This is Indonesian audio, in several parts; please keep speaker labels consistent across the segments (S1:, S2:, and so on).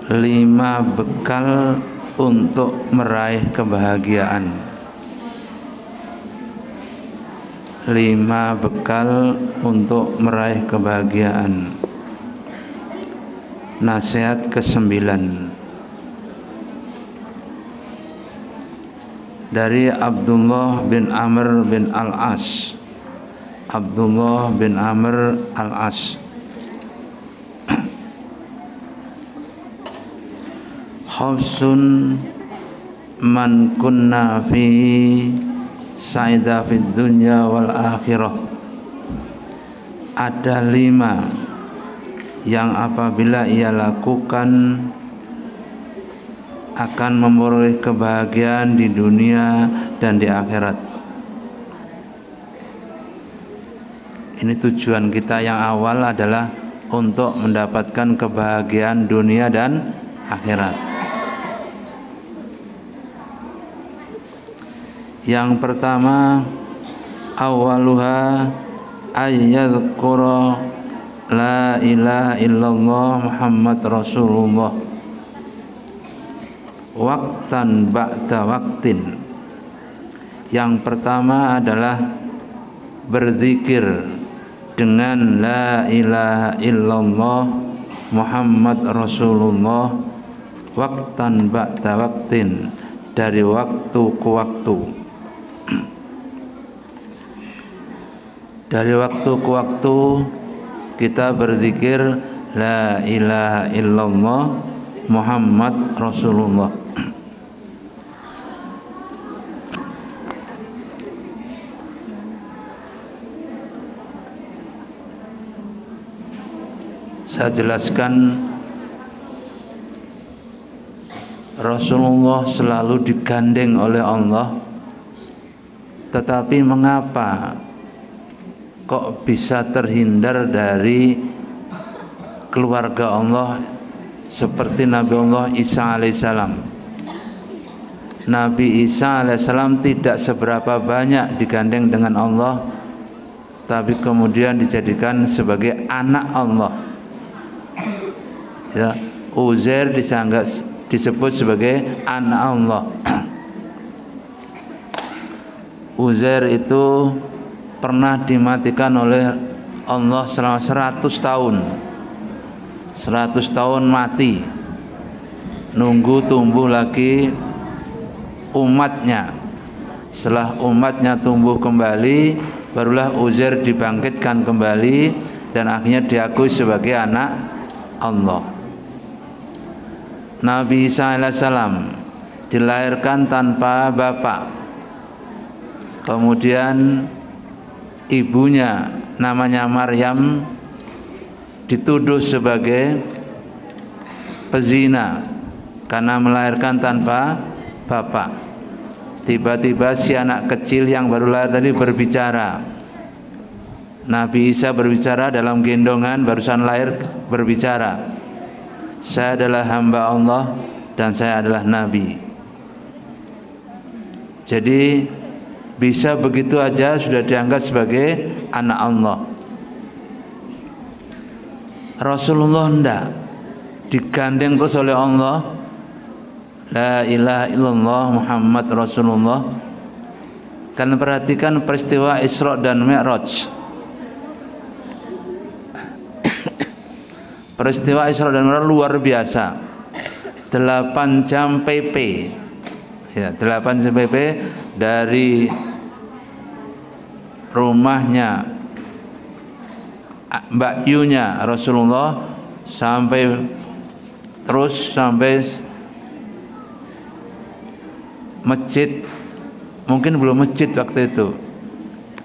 S1: 5 bekal untuk meraih kebahagiaan. 5 bekal untuk meraih kebahagiaan. Nasihat ke-9 dari Abdullah bin Amr bin Al-As. Abdullah bin Amr Al-As. Khawsun man kunna fihi sa'ida fid dunya wal akhirah. Ada 5 yang apabila ia lakukan akan memperoleh kebahagiaan di dunia dan di akhirat. Ini tujuan kita yang awal adalah untuk mendapatkan kebahagiaan dunia dan akhirat. Yang pertama, awaluha ayyadhkura la ilaha illallah Muhammad Rasulullah waktan ba'da waktin. Yang pertama adalah berzikir dengan la ilaha illallah Muhammad Rasulullah waktan ba'da waktin, dari waktu ke waktu. Dari waktu ke waktu kita berzikir la ilaha illallah Muhammad Rasulullah. Saya jelaskan, Rasulullah selalu digandeng oleh Allah. Tetapi mengapa kok bisa terhindar dari keluarga Allah seperti Nabi Allah Isa alaihissalam? Nabi Isa alaihissalam tidak seberapa banyak digandeng dengan Allah, tapi kemudian dijadikan sebagai anak Allah. Ya, Uzair disebut sebagai anak Allah. Uzair itu pernah dimatikan oleh Allah selama 100 tahun. 100 tahun mati, nunggu tumbuh lagi umatnya. Setelah umatnya tumbuh kembali, barulah Uzair dibangkitkan kembali dan akhirnya diakui sebagai anak Allah. Nabi Isa alaihissalam dilahirkan tanpa bapak. Kemudian ibunya namanya Maryam dituduh sebagai pezina karena melahirkan tanpa bapak. Tiba-tiba si anak kecil yang baru lahir tadi berbicara. Nabi Isa berbicara dalam gendongan, barusan lahir berbicara. Saya adalah hamba Allah dan saya adalah Nabi. Jadi bisa begitu aja sudah dianggap sebagai anak Allah. Rasulullah enggak, digandeng terus oleh Allah, la ilaha illallah Muhammad Rasulullah. Kalian perhatikan peristiwa Isra dan Mi'raj. Peristiwa Isra dan Mi'raj luar biasa. 8 jam PP. Ya, 8 jam PP dari rumahnya Mbak Yunya Rasulullah sampai masjid. Mungkin belum masjid waktu itu,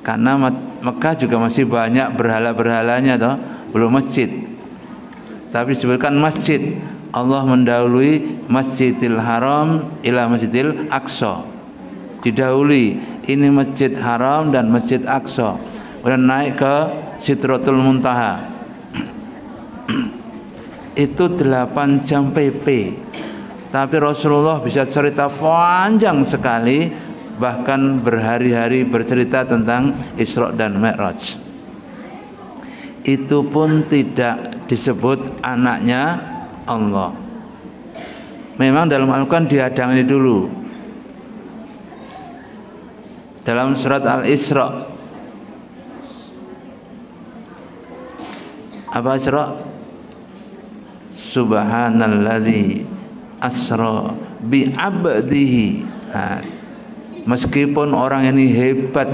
S1: karena Mekah juga masih banyak berhala-berhalanya toh, belum masjid. Tapi disebutkan masjid. Allah mendahului Masjidil Haram ila Masjidil Aqsa. Didahului ini Masjid Haram dan Masjid Aqsa. Kemudian naik ke Sidratul Muntaha. Itu 8 jam PP. Tapi Rasulullah bisa cerita panjang sekali, bahkan berhari-hari bercerita tentang Isra dan Mi'raj. Itu pun tidak disebut anaknya Allah. memang dalam Al-Quran dihadangi dulu. Dalam surat Al-Isra, apa Isra? Subhanalladzi asra bi abdihi. Nah, meskipun orang ini hebat,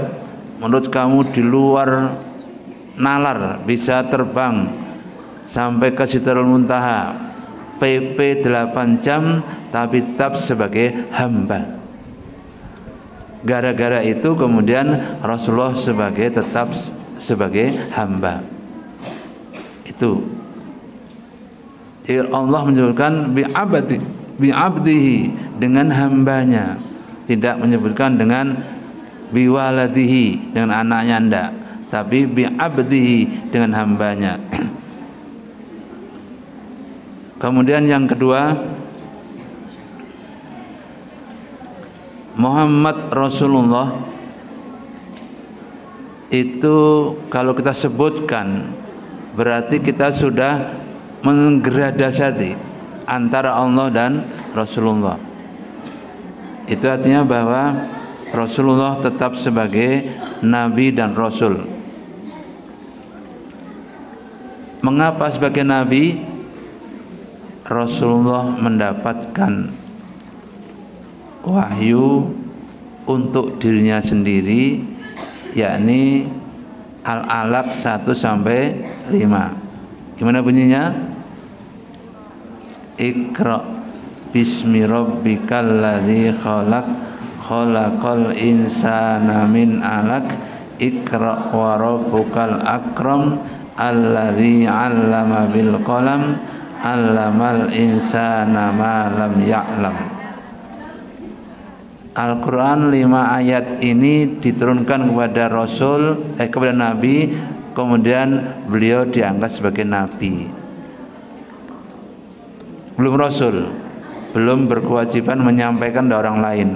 S1: menurut kamu di luar nalar, bisa terbang sampai ke Sidratul Muntaha, PP 8 jam, tapi tetap sebagai hamba. Gara-gara itu kemudian Rasulullah tetap sebagai hamba. Itu. Jadi Allah menyebutkan bi'abdihi, dengan hambanya, tidak menyebutkan dengan biwaladihi, dengan anaknya enggak, tapi bi'abdihi, dengan hambanya. Kemudian yang kedua, Muhammad Rasulullah itu kalau kita sebutkan berarti kita sudah menggradasi antara Allah dan Rasulullah. Itu artinya bahwa Rasulullah tetap sebagai Nabi dan Rasul. Mengapa sebagai Nabi? Rasulullah mendapatkan wahyu untuk dirinya sendiri, yakni Al-Alaq 1-5. Gimana bunyinya? Iqra bismi rabbikal ladzi khalaq, khalaqal insana min 'alaq, Iqra wa rabbukal akram, alladzi 'allama bil qalam, 'allamal insana ma lam ya'lam. Al-Quran 5 ayat ini diturunkan kepada Rasul, kepada Nabi, kemudian beliau diangkat sebagai Nabi. Belum Rasul, belum berkewajiban menyampaikan ke orang lain.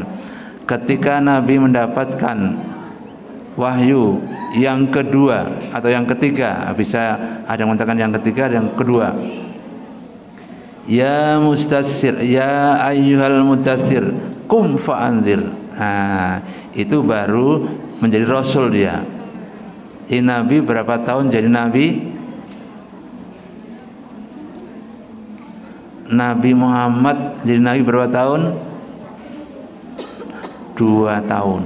S1: Ketika Nabi mendapatkan wahyu yang kedua atau yang ketiga, bisa ada yang mengatakan yang ketiga, yang kedua, ya mustassir, ya ayyuhal mudaththir, kum fa'anzir. Nah, itu baru menjadi Rasul dia. Ini Nabi berapa tahun jadi Nabi? Nabi Muhammad jadi Nabi berapa tahun? 2 tahun.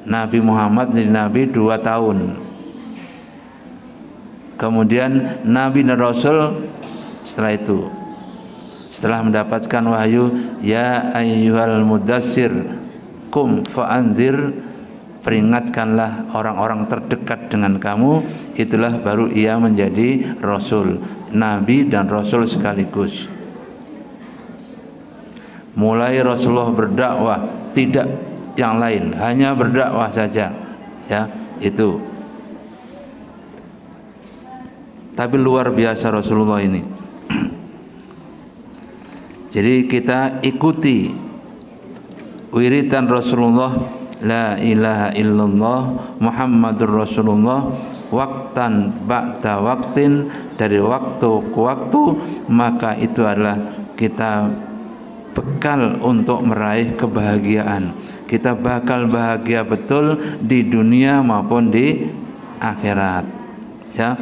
S1: Nabi Muhammad jadi Nabi 2 tahun. Kemudian Nabi dan Rasul setelah itu, setelah mendapatkan wahyu, ya ayyuhal mudassir kum fa'anzir, peringatkanlah orang-orang terdekat dengan kamu, itulah baru ia menjadi Rasul, Nabi dan Rasul sekaligus. Mulai Rasulullah berdakwah, tidak yang lain, hanya berdakwah saja, ya itu. Tapi luar biasa Rasulullah ini. Jadi kita ikuti wiridan Rasulullah, la ilaha illallah Muhammadur Rasulullah, waktan ba'da waktin, dari waktu ke waktu, maka itu adalah kita bekal untuk meraih kebahagiaan. Kita bakal bahagia betul di dunia maupun di akhirat, ya.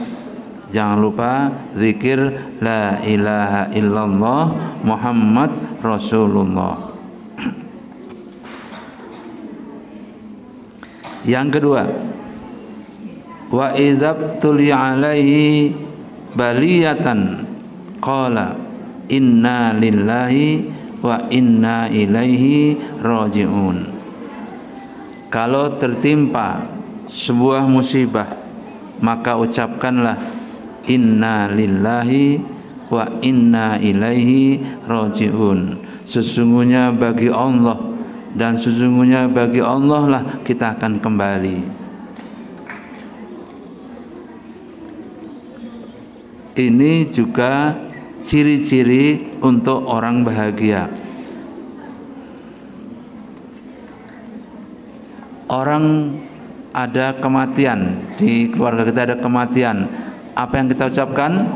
S1: Jangan lupa zikir la ilaha illallah Muhammad Rasulullah. Yang kedua, wa idzab tuli alaihi baliyatan qala inna lillahi wa inna ilaihi raji'un. Kalau tertimpa sebuah musibah, maka ucapkanlah inna lillahi wa inna ilaihi raji'un. Sesungguhnya bagi Allah dan sesungguhnya bagi Allah lah kita akan kembali. Ini juga ciri-ciri untuk orang bahagia. Orang ada kematian, di keluarga kita ada kematian, apa yang kita ucapkan?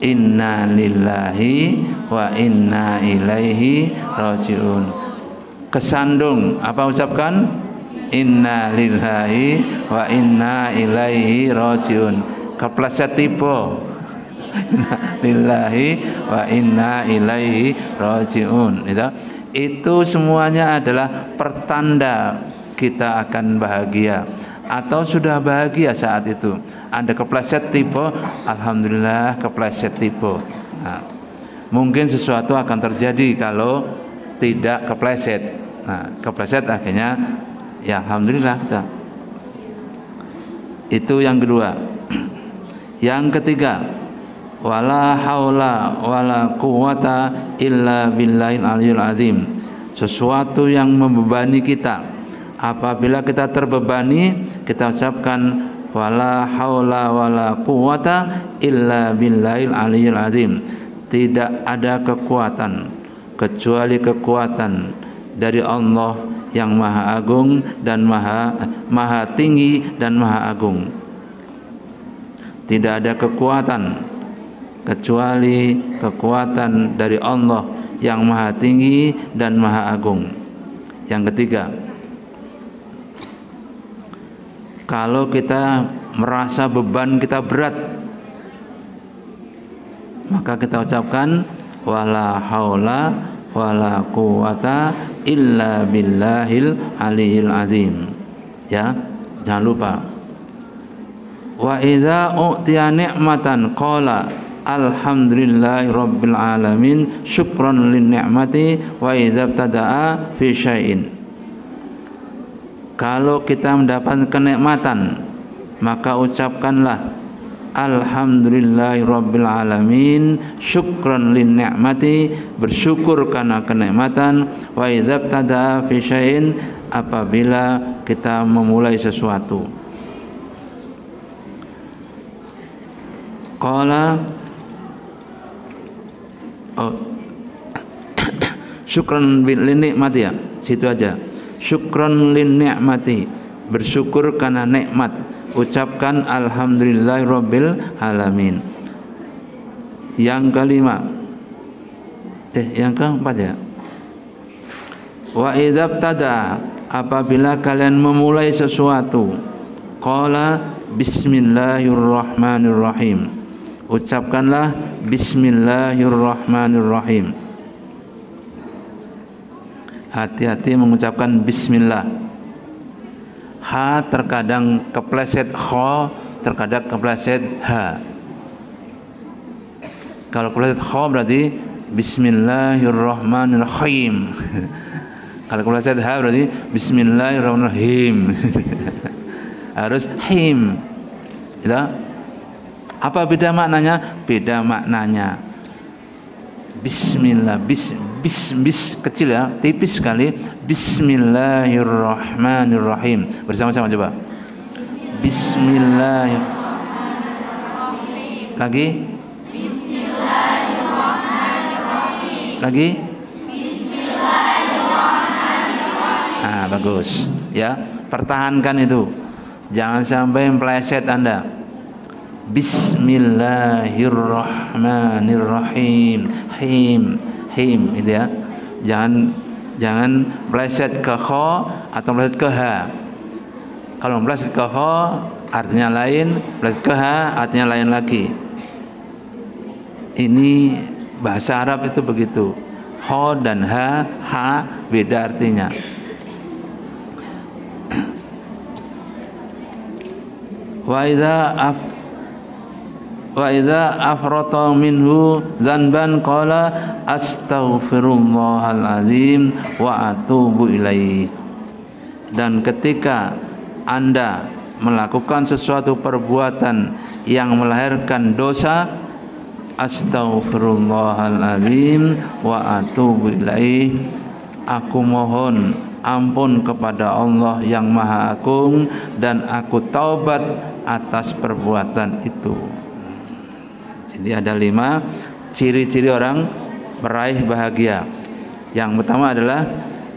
S1: inna lillahi wa inna ilaihi rajiun. Kesandung apa ucapkan? Inna lillahi wa inna ilaihi rajiun. Kepleset tiba. Inna lillahi wa inna ilaihi rajiun. Itu semuanya adalah pertanda kita akan bahagia atau sudah bahagia saat itu. Anda kepleset tiba, alhamdulillah kepleset tiba. Nah, mungkin sesuatu akan terjadi kalau tidak kepleset. Nah, kepleset akhirnya ya alhamdulillah. Itu yang kedua. Yang ketiga, wala haula wala quwata illa billahil aliyil azim. Sesuatu yang membebani kita. Apabila kita terbebani, kita ucapkan wala haula wala quwata illa billahil aliyil azim. Tidak ada kekuatan kecuali kekuatan dari Allah yang maha agung dan maha tinggi dan maha agung. Tidak ada kekuatan kecuali kekuatan dari Allah yang maha tinggi dan maha agung. Yang ketiga, kalau kita merasa beban kita berat, maka kita ucapkan wala haula wala quwata illa billahil aliyil azim. Ya, jangan lupa. Wa idza u'tiya ni'matan qala alhamdulillahi rabbil alamin syukran lin ni'mati wa idza tada'a fi syai'in. Kalau kita mendapat kenikmatan, maka ucapkanlah alhamdulillahi rabbil alamin syukran lin ni'mati, bersyukur karena kenikmatan, wa idza tada'a fi syai'in, apabila kita memulai sesuatu. Qala syukran lin ni'mati, ya, situ aja. Syukran lin ni'mati, bersyukur karena nikmat. Ucapkan alhamdulillahirabbil alamin. Yang kelima, yang keempat ya. Wa idza tada, apabila kalian memulai sesuatu, qala bismillahirrahmanirrahim. Ucapkanlah bismillahirrahmanirrahim. Hati-hati mengucapkan bismillah. Ha terkadang kepleset kho, terkadang kepleset ha. Kalau kepleset kho berarti bismillahirrahmanirrahim. Kalau kepleset ha berarti bismillahirrahmanirrahim. Harus him. Gitu? Apa beda maknanya? Beda maknanya. Bismillah, bis kecil ya, tipis sekali. Bismillahirrahmanirrahim. Bersama-sama coba. Bismillahirrahmanirrahim. Lagi? Bismillahirrahmanirrahim. Lagi? Bismillahirrahmanirrahim. Bagus. Ya, pertahankan itu. Jangan sampai meleset Anda. Bismillahirrahmanirrahim. Him itu ya. Jangan meleset ke kho atau meleset ke ha. Kalau meleset ke kho artinya lain, meleset ke ha artinya lain lagi. Ini bahasa Arab itu begitu. Kho dan ha beda artinya. Wa idza afrata minhu dzanban qala astaghfirullahal azim wa atubu ilaih. Dan ketika Anda melakukan sesuatu perbuatan yang melahirkan dosa, astaghfirullahal azim wa atubu ilaih, aku mohon ampun kepada Allah yang Maha Agung dan aku taubat atas perbuatan itu. Jadi ada 5 ciri-ciri orang meraih bahagia. Yang pertama adalah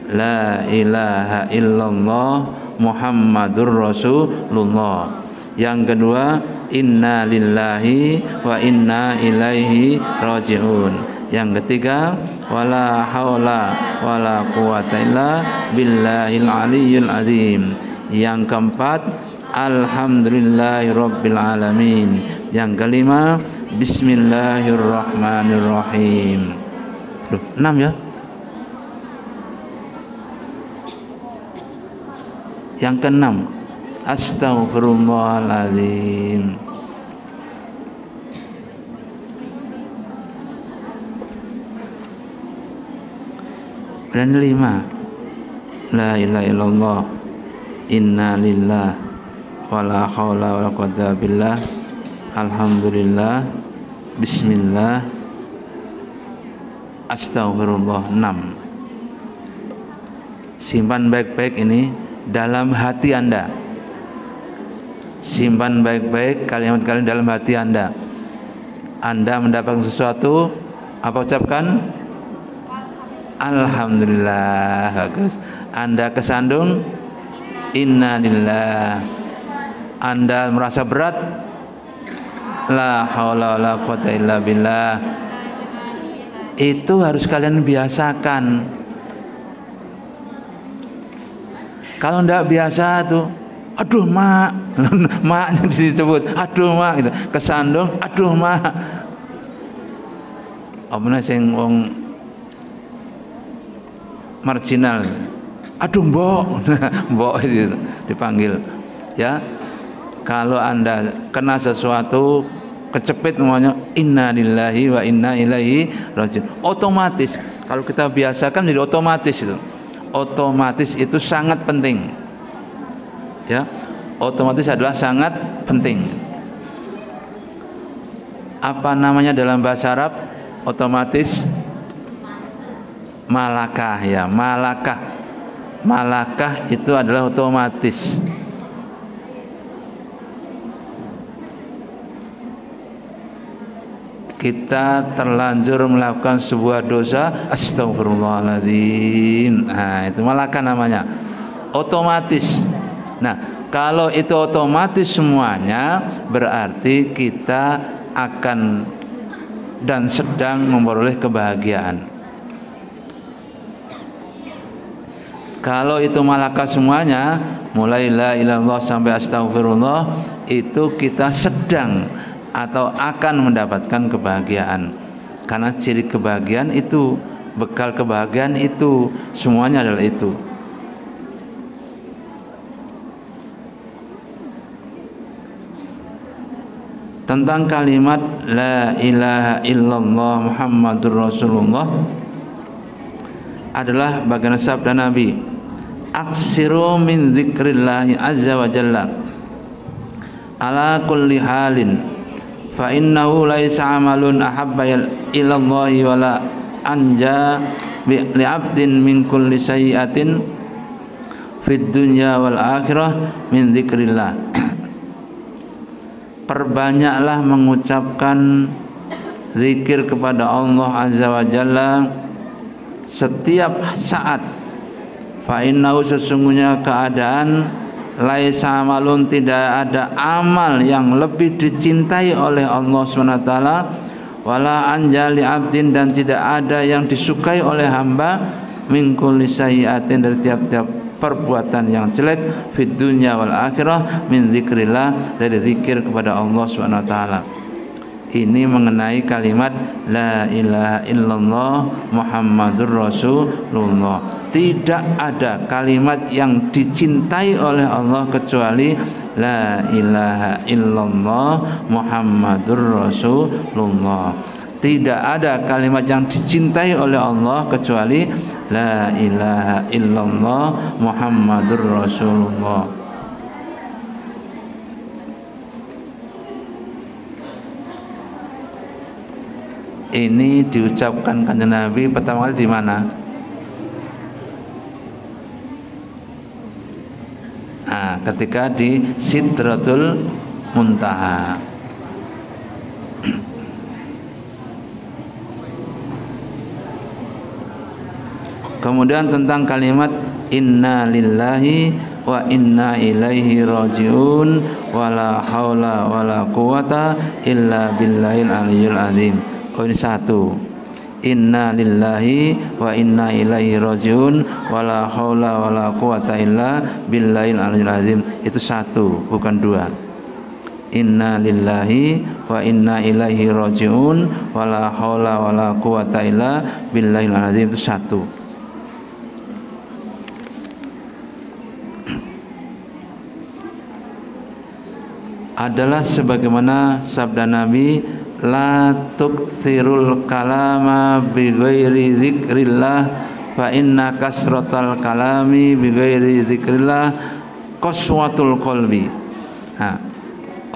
S1: la ilaha illallah Muhammadur Rasulullah. Yang kedua inna lillahi wa inna ilaihi rajiun. Yang ketiga, wala haula wala quwata illa billahil aliyyil azim. Yang keempat, alhamdulillahirabbil alamin. Yang kelima, bismillahirrahmanirrahim. 6 ya. Yang keenam, astaghfirullahaladzim. Dan 5, la ilaha illallah, inna lillah, wala haula wala quwwata billah, alhamdulillah, bismillah, astaghfirullah. 6. Simpan baik-baik ini dalam hati Anda. Simpan baik-baik kalimat-kalimat dalam hati Anda. Anda mendapatkan sesuatu, apa ucapkan? Alhamdulillah. Bagus. Anda kesandung, inna lillah. Anda merasa berat, la haula wala quwwata illa billah. Itu harus kalian biasakan. Kalau tidak biasa tuh, aduh mak, maknya disebut, aduh mak gitu. Kesandung, aduh mak. Apa sing wong marginal, aduh mbok, mbok itu dipanggil. Ya, kalau Anda kena sesuatu kecepit namanya inna lillahi wa inna ilaihi rajiun. Otomatis kalau kita biasakan jadi otomatis itu. Otomatis itu sangat penting. Ya, otomatis adalah sangat penting. Apa namanya dalam bahasa Arab? Otomatis malakah ya, malakah. Malakah itu adalah otomatis. Kita terlanjur melakukan sebuah dosa, astagfirullahaladzim. Nah, itu malakah namanya, otomatis. Nah, kalau itu otomatis semuanya, berarti kita akan dan sedang memperoleh kebahagiaan. Kalau itu malakah semuanya, mulai la ilaha illallah sampai astagfirullah, itu kita sedang atau akan mendapatkan kebahagiaan. Karena ciri kebahagiaan itu, bekal kebahagiaan itu, semuanya adalah itu. Tentang kalimat la ilaha illallah Muhammadur Rasulullah adalah bagian sabda Nabi, aksiru min dzikrillahi azza wa jalla ala kulli halin fa innahu laisa amalun ahabba ilallahi wala anja li 'abdin min kulli sayyi'atin fid dunya wal akhirah min dzikrillah. Perbanyaklah mengucapkan zikir kepada Allah azza wa jalla setiap saat. Fa innahu, sesungguhnya keadaan, laisa amalun, tidak ada amal yang lebih dicintai oleh Allah SWT, wala anjali abdin, dan tidak ada yang disukai oleh hamba, min kulli sayyi'atin, dari tiap-tiap perbuatan yang jelek, fid dunya wal akhirah, min dzikrillah, dari zikir kepada Allah SWT. Ini mengenai kalimat la ilaha illallah Muhammadur Rasulullah. Tidak ada kalimat yang dicintai oleh Allah kecuali la ilaha illallah Muhammadur Rasulullah. Tidak ada kalimat yang dicintai oleh Allah kecuali la ilaha illallah Muhammadur Rasulullah. Ini diucapkan kanjeng Nabi pertama kali di mana? Nah, ketika di Sidratul Muntaha. Kemudian tentang kalimat inna lillahi wa inna ilaihi rajiun wala haula wala quwata illa billahil aliyyil azim. Oh, ini satu. Inna lillahi wa inna ilaihi rajiun wala haula wala quwata illa billahil aliyyil azim. Itu satu, bukan dua. Inna lillahi wa inna ilaihi rajiun wala haula wala quwata illa billahil azim. Itu satu. Adalah sebagaimana sabda Nabi, la tukthirul kalama bi ghairi dzikrillah fa inna kasratal kalami bi ghairi dzikrillah qaswatul qalbi. Nah,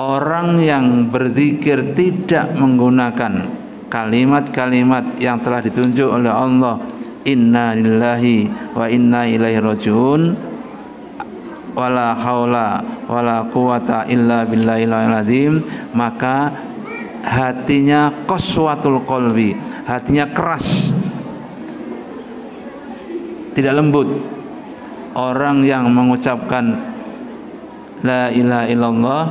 S1: orang yang berzikir tidak menggunakan kalimat-kalimat yang telah ditunjuk oleh Allah, inna lillahi wa inna ilaihi rajiun wala haula wala quwata illa billahil azim, maka hatinya qaswatul qalbi, hatinya keras, tidak lembut. Orang yang mengucapkan la ilaha illallah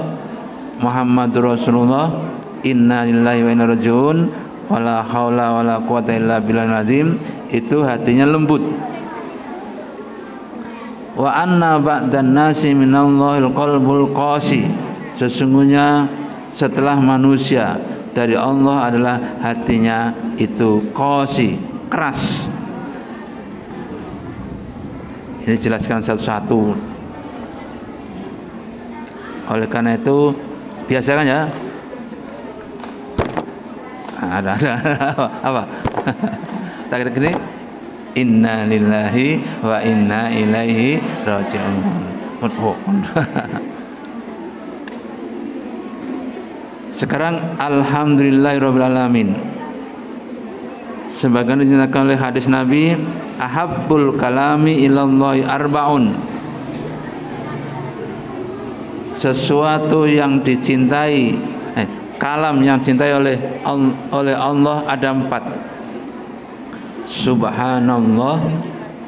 S1: Muhammadur Rasulullah, inna lillahi wa inna rajiun wala haula wala quwata illa billahil azim, itu hatinya lembut. Wa anna ba'dan nasi minallahil qalbul qasi, sesungguhnya setelah manusia dari Allah adalah hatinya itu qasi, keras. Ini jelaskan satu-satu. Oleh karena itu biasakan ya. Ada apa? Tak ada gini. Inna lillahi wa inna ilaihi raji'un. Sekarang alhamdulillahirabbil alamin. Sebagaimana dinyatakan oleh hadis Nabi, ahabbul kalami ilallahi arba'un. Sesuatu yang dicintai, kalam yang dicintai oleh Allah ada 4. Subhanallah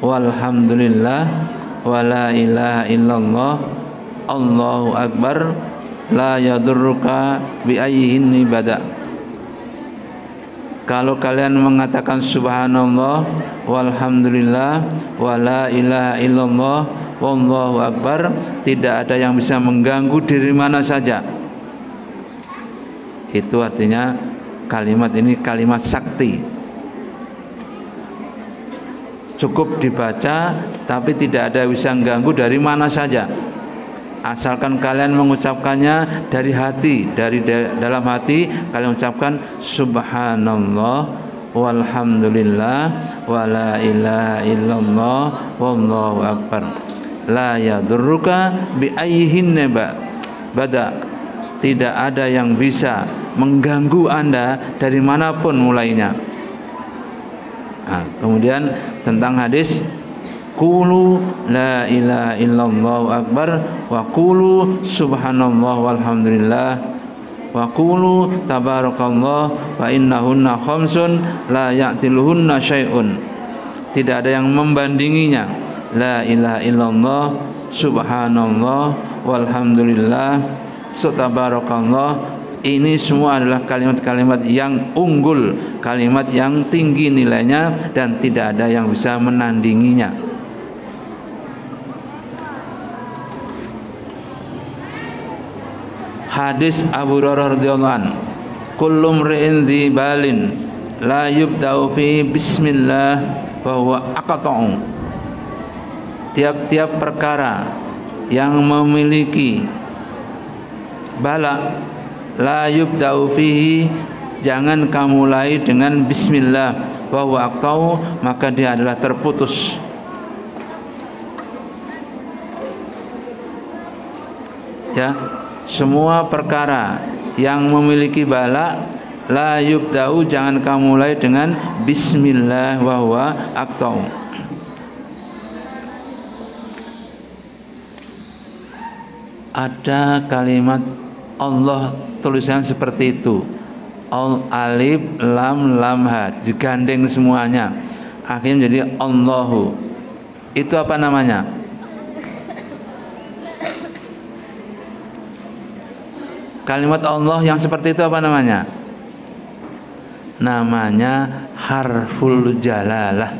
S1: walhamdulillah wala ilaha illallah Allahu akbar la yadurruka bi ayyihin bada. Kalau kalian mengatakan subhanallah walhamdulillah wala ilaha illallah wallahu akbar, tidak ada yang bisa mengganggu dari mana saja. Itu artinya kalimat ini kalimat sakti. Cukup dibaca, tapi tidak ada bisa mengganggu dari mana saja. Asalkan kalian mengucapkannya dari hati, dari dalam hati kalian ucapkan subhanallah walhamdulillah wala ilaha illallah wallahu akbar la yadurruka bi ayyihin bada. Tidak ada yang bisa mengganggu Anda dari manapun mulainya. Nah, kemudian tentang hadis qulu la ilaha illallah akbar wa qulu subhanallah walhamdulillah wa qulu tabarakallah wa innahunna khamsun la ya'tiluhunna syai'un. Tidak ada yang membandinginya. La ilaha illallah subhanallah walhamdulillah tabarakallah. Ini semua adalah kalimat-kalimat yang unggul, kalimat yang tinggi nilainya dan tidak ada yang bisa menandinginya. Hadis Abu Hurairah radhiyallahu anhu, kullu mri'in dzi balin la yubda'u fi bismillah wa huwa aqta'u. Tiap-tiap perkara yang memiliki bala la yubda'u fihi, jangan kamu mulai dengan bismillah, wa huwa aqta'u, maka dia adalah terputus. Ya, semua perkara yang memiliki bala la yubda'u, jangan kamu mulai dengan bismillah wa huwa aqta'u. Ada kalimat Allah tulisan seperti itu, alif lam lam ha, digandeng semuanya, akhirnya menjadi Allahu. Itu apa namanya? Kalimat Allah yang seperti itu apa namanya? Namanya harful jalalah.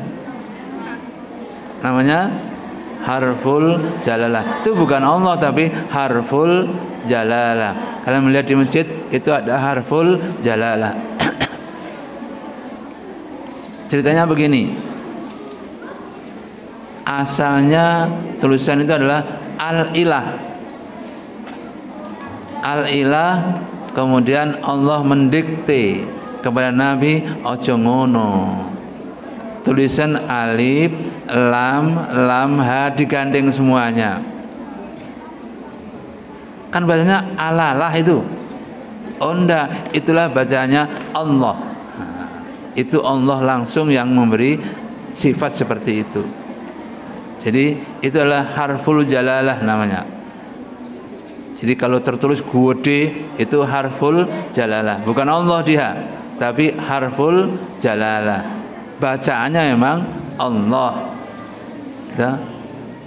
S1: Namanya harful jalalah. Itu bukan Allah tapi harful jalalah. Kalian melihat di masjid itu ada harful jalalah. Ceritanya begini. Asalnya tulisan itu adalah al-ilah. Al-ilah, kemudian Allah mendikte kepada Nabi ojo ngono. Tulisan alif, lam, ha digandeng semuanya. Kan bacanya alalah itu. Oh enggak, itulah bacanya Allah. Nah, itu Allah langsung yang memberi sifat seperti itu. Jadi itu adalah harful jalalah namanya. Jadi kalau tertulis gede itu harful jalalah, bukan Allah dia, tapi harful jalalah. Bacaannya memang Allah, ya?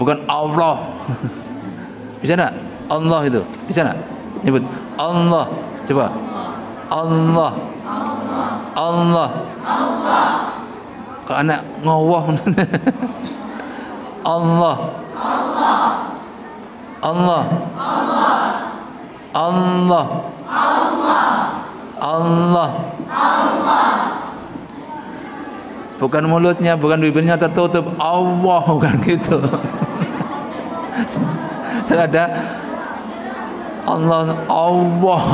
S1: Bukan Allah. Bisa enggak? Allah itu bisa enggak? Nyebut Allah, coba. Allah. Allah. Kok anak ngowoh. Allah. Allah. Allah. Allah. Bukan mulutnya, bukan bibirnya tertutup. Allah, bukan gitu. Saya ada Allah.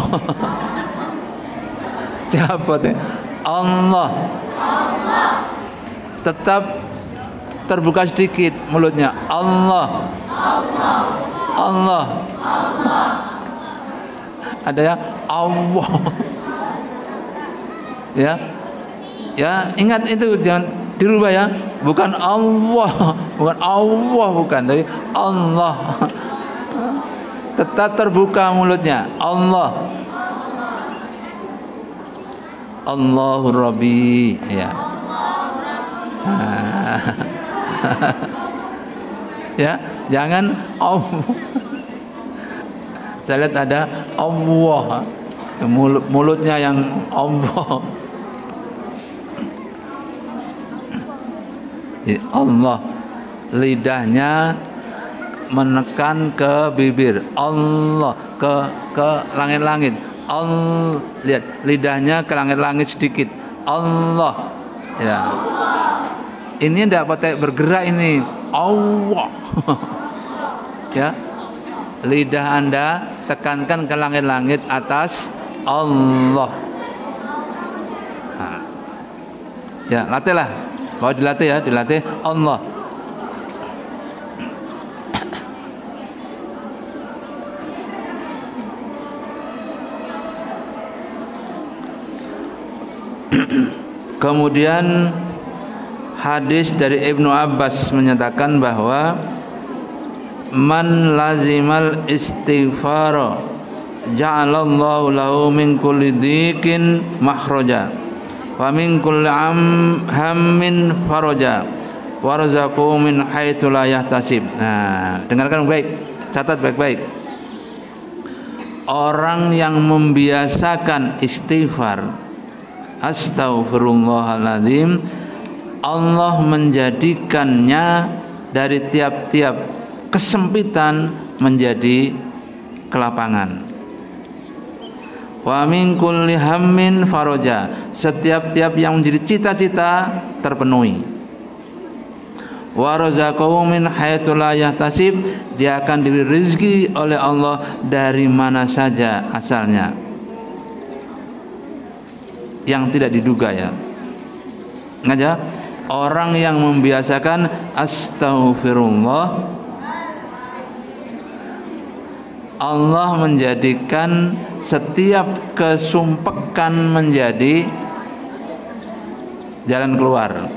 S1: Siapa tuh? Allah. Tetap terbuka sedikit mulutnya. Allah. Allah. Ada ya Allah. Ya, ingat itu, jangan dirubah ya. Bukan Allah, bukan, tapi Allah. Tetap terbuka mulutnya. Allah. Allahur Rabbi, ya. Ya, jangan Allah. Saya lihat ada Allah, mulutnya yang Allah. Allah, lidahnya menekan ke bibir. Allah, ke langit-langit. Allah, lihat lidahnya ke langit-langit sedikit. Allah, ya. Ini tidak pakai bergerak ini. Allah. Ya, lidah Anda tekankan ke langit-langit atas Allah. Nah. Ya, latihlah. Mau dilatih ya, dilatih Allah. Kemudian hadis dari Ibnu Abbas menyatakan bahwa man lazimal istighfar ja'alallahu lahu min kulli dhiqin makhraja wa min kulli hammin faraja warzaqu min haitsu la yahtasib. Nah, dengarkan baik, catat baik-baik. Orang yang membiasakan istighfar, astaghfirullahaladzim, Allah menjadikannya dari tiap-tiap kesempitan menjadi kelapangan. Wa min kulli hammin faraja, setiap-tiap yang menjadi cita-cita terpenuhi. Wa razaqahu min haitsu la yahtasib, dia akan diberi rezeki oleh Allah dari mana saja asalnya, yang tidak diduga ya. Ngajak orang yang membiasakan astaghfirullah, Allah menjadikan setiap kesumpekan menjadi jalan keluar.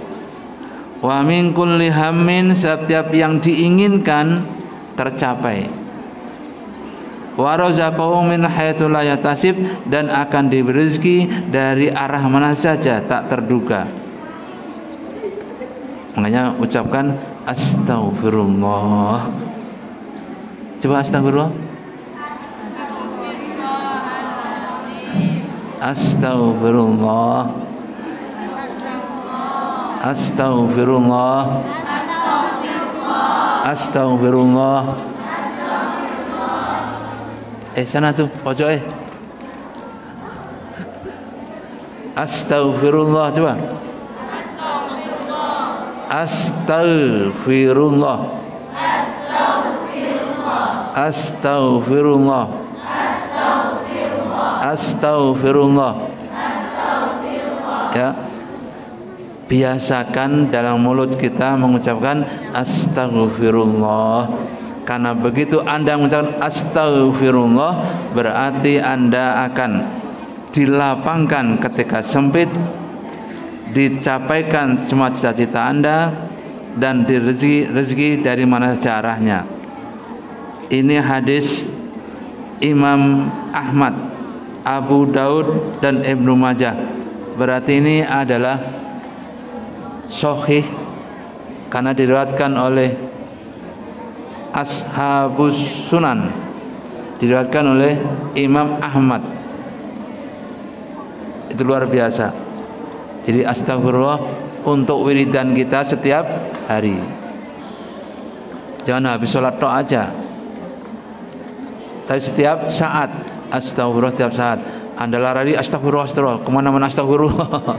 S1: Wa min kulli hammin, setiap yang diinginkan tercapai. Wa razaqahu min haitsu la yahtasib, dan akan diberi rezeki dari arah mana saja tak terduga. Makanya ucapkan astagfirullah. Coba astagfirullah. Astaghfirullah. Astaghfirullah. Astaghfirullah. Sana tuh pojok Astaghfirullah, coba. Astaghfirullah. Astaghfirullah. Astaghfirullah. Ya. Biasakan dalam mulut kita mengucapkan astaghfirullah. Karena begitu Anda mengucapkan astaghfirullah, berarti Anda akan dilapangkan ketika sempit, dicapaikan semua cita-cita Anda, dan rezeki dari mana saja arahnya. Ini hadis Imam Ahmad, Abu Daud, dan Ibnu Majah. Berarti ini adalah sahih karena diriwayatkan oleh Ashabus Sunan, diriwayatkan oleh Imam Ahmad. Itu luar biasa. Jadi astagfirullah untuk wiridan kita setiap hari. Jangan habis sholat tok aja, tapi setiap saat astagfirullah. Setiap saat Anda lari astagfirullah, astagfirullah, kemana-mana astagfirullah.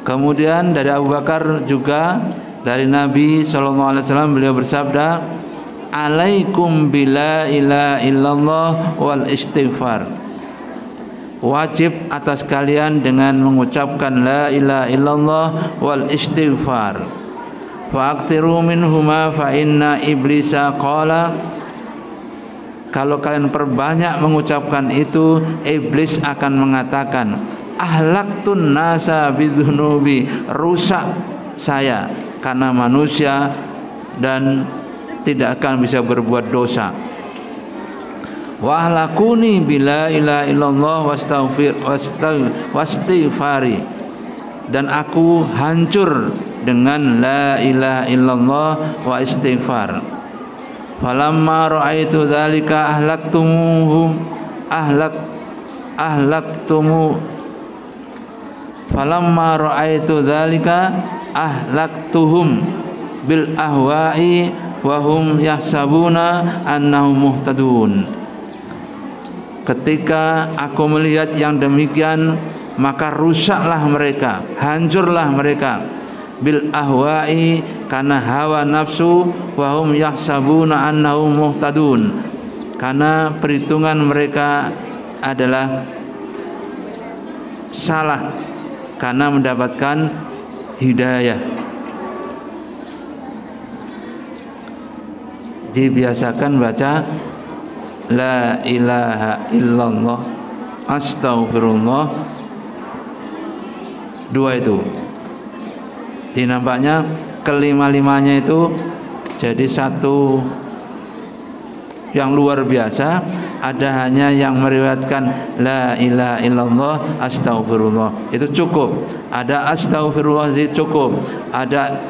S1: Kemudian dari Abu Bakar juga, dari Nabi SAW, beliau bersabda, alaikum bila ilaha illallah wal istighfar. Wajib atas kalian dengan mengucapkan la ilaha illallah wal istighfar. Fa'aktsiru minhuma fa inna iblisa qala. Kalau kalian perbanyak mengucapkan itu, iblis akan mengatakan, ahlaktun nasa bidzunubi, rusak saya karena manusia dan tidak akan bisa berbuat dosa. Wa ahlakuni bila ilaha illallah wastighfari, dan aku hancur dengan la ilaha illallah wa istighfar. Falamma ra'aitu dzalika falamma ra'aitu dzalika ahlaktuhum bil ahwa'i wa hum yahsabuna annahum muhtadun. Ketika aku melihat yang demikian, maka rusaklah mereka, hancurlah mereka, bil ahwa'i, karena hawa nafsu, wa hum yahsabuna annahum muhtadun, karena perhitungan mereka adalah salah karena mendapatkan hidayah. Dibiasakan baca la ilaha illallah, astaghfirullah, dua itu. Jadi nampaknya kelima-limanya itu jadi satu yang luar biasa. Ada hanya yang meriwayatkan la ilaha illallah, astaghfirullah, itu cukup. Ada astaghfirullah itu cukup. Ada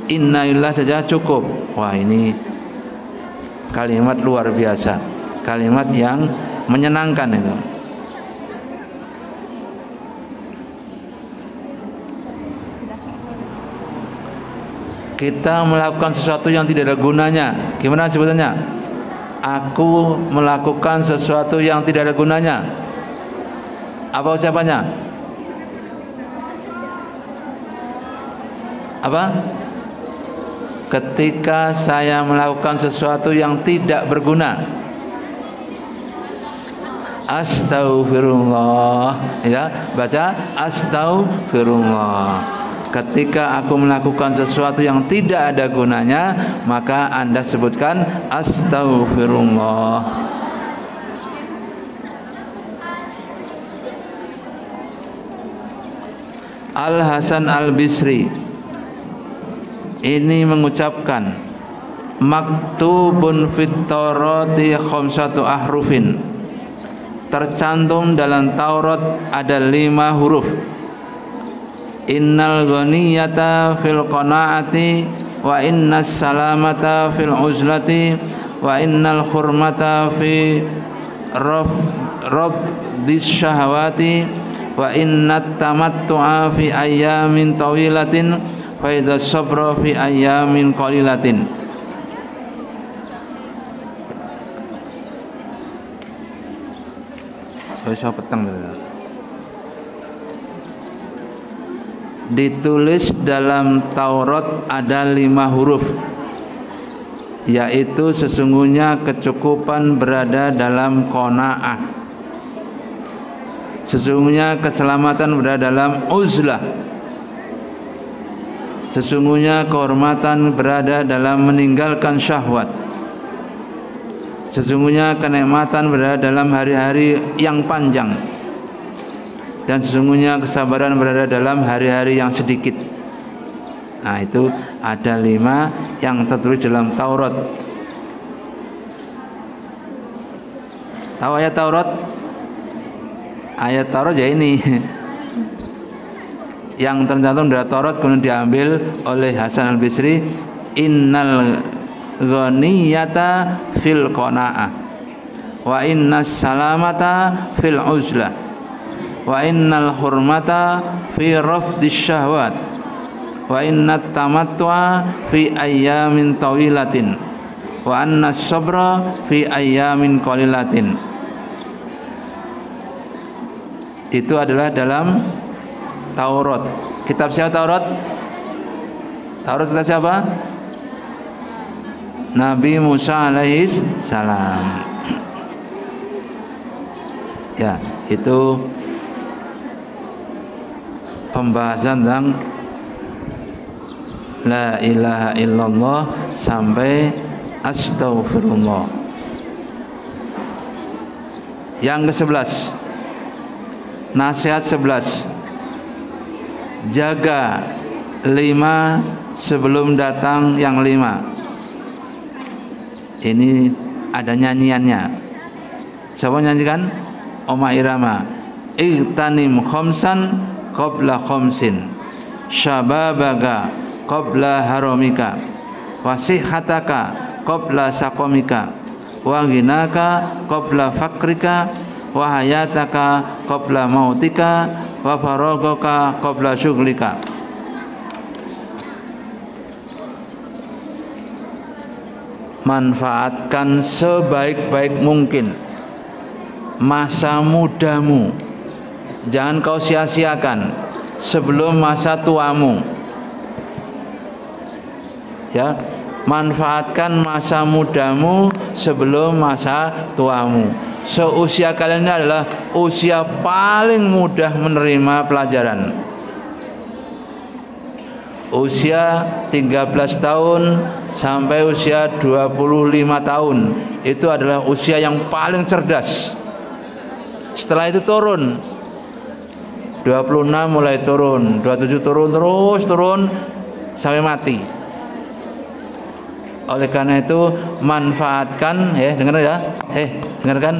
S1: innalillah saja cukup. Wah, ini kalimat luar biasa, kalimat yang menyenangkan itu. Kita melakukan sesuatu yang tidak ada gunanya, gimana sebutannya? Aku melakukan sesuatu yang tidak ada gunanya. Apa ucapannya? Apa? Ketika saya melakukan sesuatu yang tidak berguna, astaghfirullah, ya, baca astaghfirullah. Ketika aku melakukan sesuatu yang tidak ada gunanya, maka Anda sebutkan astaghfirullah. Al Hasan Al Bisri ini mengucapkan, maktubun fit Taurati khamsatu ahrufin, tercantum dalam Taurat ada 5 huruf. Innal ghaniyata fil qanaati wa innas salamata fil uzlati wa innal hurmata fi raddis syahawati wa innat tamattu'a fi ayyamin tawilatin fa idza sabra fi ayyamin qalilatin. Saya petang ditulis dalam Taurat ada 5 huruf, yaitu sesungguhnya kecukupan berada dalam qanaah, sesungguhnya keselamatan berada dalam uzlah, sesungguhnya kehormatan berada dalam meninggalkan syahwat, sesungguhnya kenikmatan berada dalam hari-hari yang panjang, dan sesungguhnya kesabaran berada dalam hari-hari yang sedikit. Nah, itu ada 5 yang tertulis dalam Taurat. Tahu ayat Taurat? Ayat Taurat ya ini yang tercantum dalam Taurat kemudian diambil oleh Hasan al-Bisri, innal ghaniyata fil qanaah wa innas salamata fil uzlah wa innal hurmata fi rafdis syahwat wa innat tamattu'a fi ayyamin tawilatin wa annas sabra fi ayyamin qalilatin. Itu adalah dalam Taurat. Kitab siapa Taurat? Taurat kitab siapa? Nabi Musa alaihis salam. Ya, itu pembahasan tentang la ilaha illallah sampai astaghfirullah. Yang ke-11, nasihat 11, jaga 5 sebelum datang yang 5. Ini ada nyanyiannya. Siapa nyanyikan? Oma Irama. Igtanim khamsan qabla khamsin, syababaga qabla haramika, wasihataka qabla sakomika, wa ghinaka qabla fakrika, wa hayataka qabla mautika, wa faragaka qabla syughlika. Manfaatkan sebaik-baik mungkin masa mudamu, jangan kau sia-siakan sebelum masa tuamu. Ya, manfaatkan masa mudamu sebelum masa tuamu. Seusia kalian ini adalah usia paling mudah menerima pelajaran. Usia 13 tahun sampai usia 25 tahun itu adalah usia yang paling cerdas. Setelah itu turun, 26 mulai turun, 27 turun, terus turun sampai mati. Oleh karena itu manfaatkan, dengar ya, dengarkan,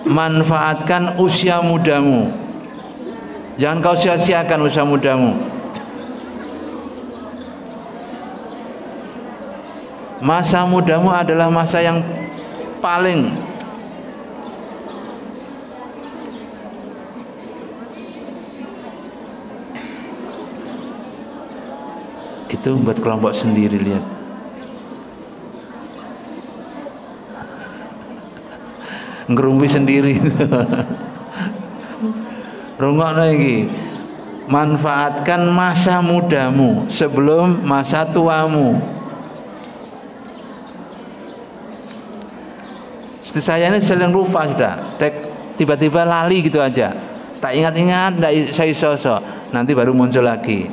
S1: manfaatkan usia mudamu. Jangan kau sia-siakan usia mudamu. Masa mudamu adalah masa yang paling itu buat kelompok sendiri, lihat. Ngerumpi sendiri. Rungokno iki. Manfaatkan masa mudamu sebelum masa tuamu. Seperti saya ini sering lupa sudah, tiba-tiba lali gitu aja. Tak ingat-ingat, tidak saya sosok, nanti baru muncul lagi.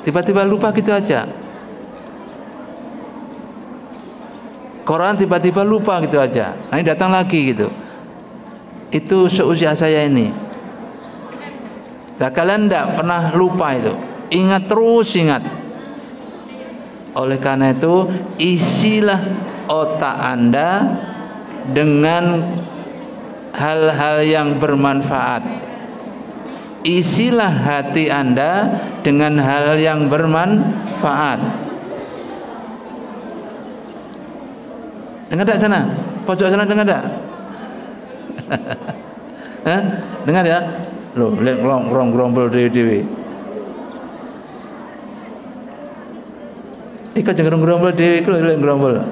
S1: Tiba-tiba lupa gitu aja. Quran tiba-tiba lupa gitu aja. Nanti datang lagi gitu. Itu seusia saya ini. Nah, kalian tidak pernah lupa itu. Ingat terus, ingat. Oleh karena itu, isilah otak Anda dengan hal-hal yang bermanfaat. Isilah hati Anda dengan hal yang bermanfaat. Dengar tak sana? Pojok sana dengar tak? Dengar ya. Loh, lihat grombol dewi-dewi. Ikut jangan grombol dewi, ikut lihat grombol.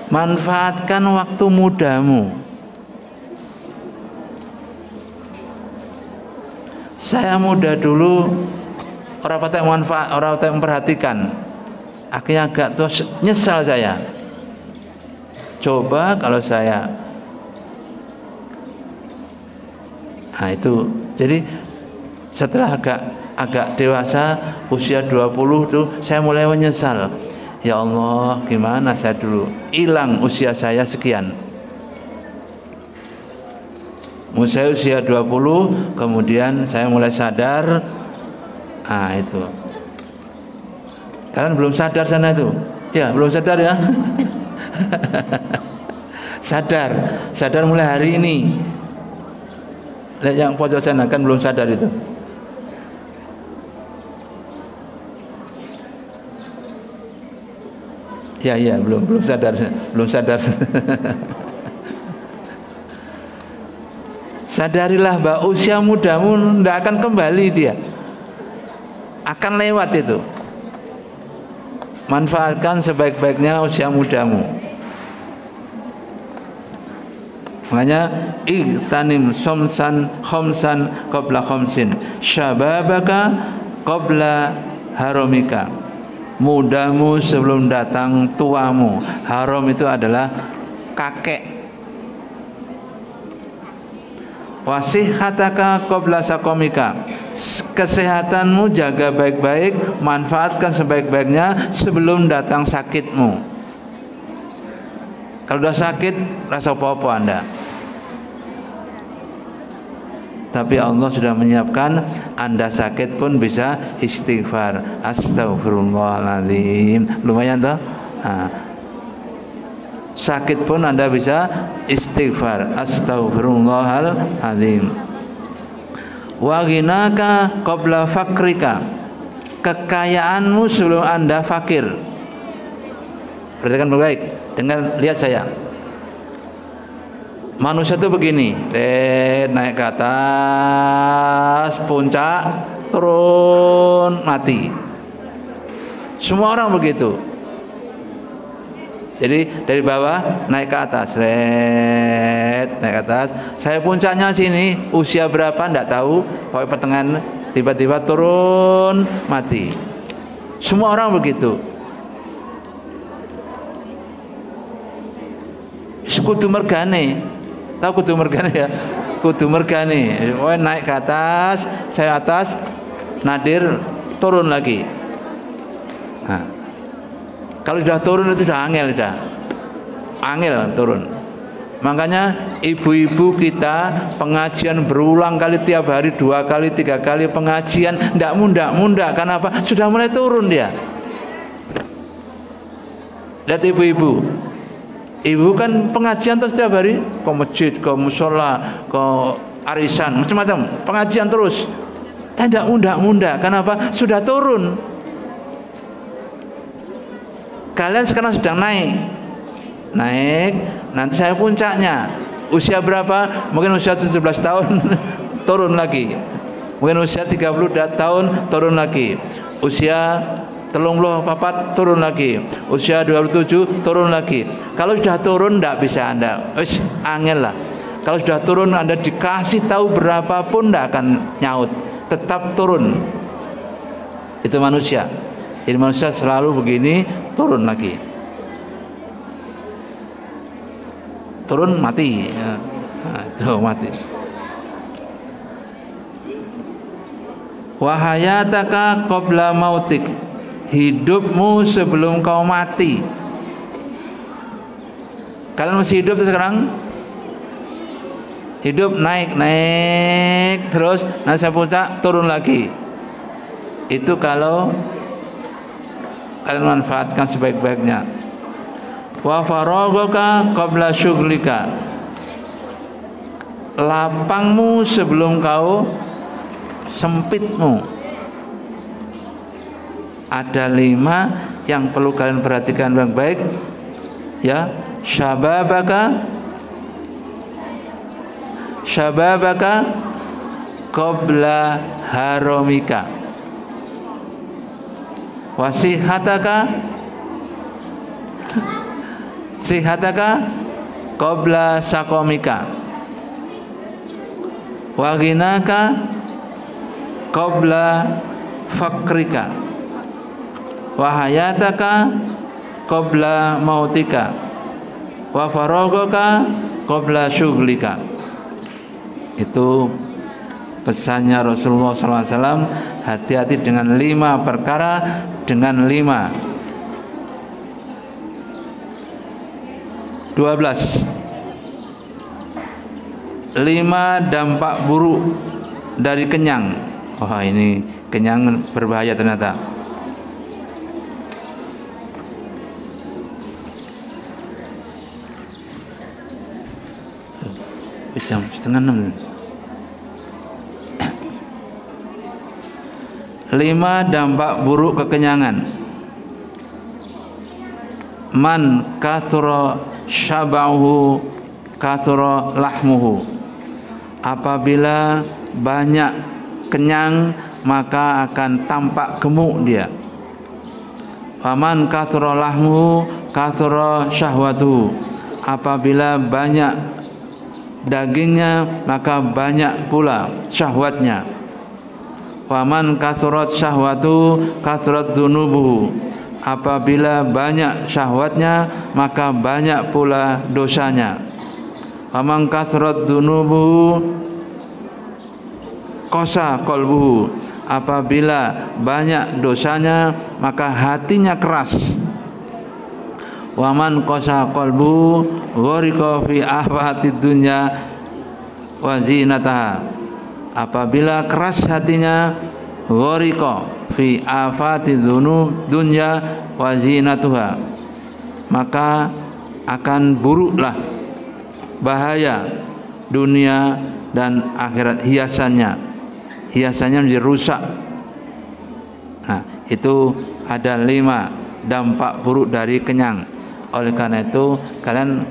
S1: Manfaatkan waktu mudamu. Saya muda dulu, orang patek manfaat, orang patek memperhatikan. Akhirnya agak tua, nyesal saya. Coba kalau saya, nah itu. Jadi setelah agak dewasa, usia 20 tuh saya mulai menyesal. Ya Allah, gimana saya dulu hilang usia saya sekian. Saya usia 20, kemudian saya mulai sadar. Ah itu. Kalian belum sadar sana itu? Ya, belum sadar ya. Sadar mulai hari ini. Lihat yang pojok sana kan belum sadar itu. Ya, belum sadar. Sadarilah bahwa usia mudamu tidak akan kembali, dia akan lewat itu. Manfaatkan sebaik-baiknya usia mudamu. Makanya igtanim khomsan qabla khomsin, syababaka qabla haromika. Mudamu sebelum datang tuamu. Haram itu adalah kakek. Wasihataka qabla sakomika. Kesehatanmu jaga baik-baik, manfaatkan sebaik-baiknya sebelum datang sakitmu. Kalau udah sakit, rasa apa-apa Anda. Tapi Allah sudah menyiapkan, Anda sakit pun bisa istighfar, astagfirullahaladzim. Lumayan toh? Nah, sakit pun Anda bisa istighfar, astagfirullahaladzim. Wa ghinaka qabla fakrika. Kekayaanmu sebelum Anda fakir. Perhatikan baik, dengar, lihat saya. Manusia itu begini, naik ke atas puncak, turun mati. Semua orang begitu. Jadi dari bawah naik ke atas, naik ke atas. Saya puncaknya sini, usia berapa enggak tahu, pokoknya pertengahan tiba-tiba turun mati. Semua orang begitu. Kudu mergane. Tahu kudu mergane ya? Kudu mergane. Naik ke atas, saya atas, nadir turun lagi. Nah, kalau sudah turun itu sudah angel turun. Makanya ibu-ibu kita pengajian berulang kali tiap hari, 2 kali 3 kali pengajian, tidak munda. Kenapa? Sudah mulai turun dia. Lihat ibu-ibu. Ibu kan pengajian terus setiap hari, ke masjid, ke musola, ke arisan, macam-macam pengajian terus. Tidak munda. Kenapa? Sudah turun. Kalian sekarang sedang naik, nanti saya puncaknya. Usia berapa? Mungkin usia 17 tahun turun lagi. Mungkin usia 30 tahun turun lagi. Usia 34 turun lagi. Usia 27 turun lagi. Kalau sudah turun tidak bisa Anda, angel lah. Kalau sudah turun Anda dikasih tahu berapapun tidak akan nyaut, tetap turun. Itu manusia. Jadi manusia selalu begini, turun lagi. Turun mati. Nah, itu mati. Wahayataka qabla mautik. Hidupmu sebelum kau mati. Kalian masih hidup sekarang? Hidup naik terus, nanti saya puncak turun lagi. Itu kalau kalian manfaatkan sebaik-baiknya. Wa faraghaka qabla syughlika. Lapangmu sebelum kau sempitmu. Ada 5 yang perlu kalian perhatikan baik-baik ya. Syababaka qabla haramika, sihataka qabla sakomika, wa ghinaka qabla fakrika, wa hayataka qabla mautika, wa faragaka qabla syughlika. Itu pesannya Rasulullah SAW. Hati-hati dengan 5 perkara, dengan 12 dampak buruk dari kenyang. Wah, ini kenyang berbahaya ternyata. Jam 5:30. 5 dampak buruk kekenyangan. Man kathura syabahu kathura lahmuhu. Apabila banyak kenyang maka akan tampak gemuk dia. Faman kathura lahmuhu kathura syahwatuhu. Apabila banyak dagingnya maka banyak pula syahwatnya. Waman kathurat syahwatu kathurat dzunubuhu. Apabila banyak syahwatnya maka banyak pula dosanya. Waman kathurat dzunubuhu qasa qalbuhu. Apabila banyak dosanya maka hatinya keras. Waman qasa qalbuhu ghariqa fi ahwatid dunya wa zinataha. Apabila keras hatinya, ghariqa fi afati dunya wa zinatuha, maka akan buruklah bahaya dunia dan akhirat, hiasannya menjadi rusak. Nah, itu ada 5 dampak buruk dari kenyang. Oleh karena itu kalian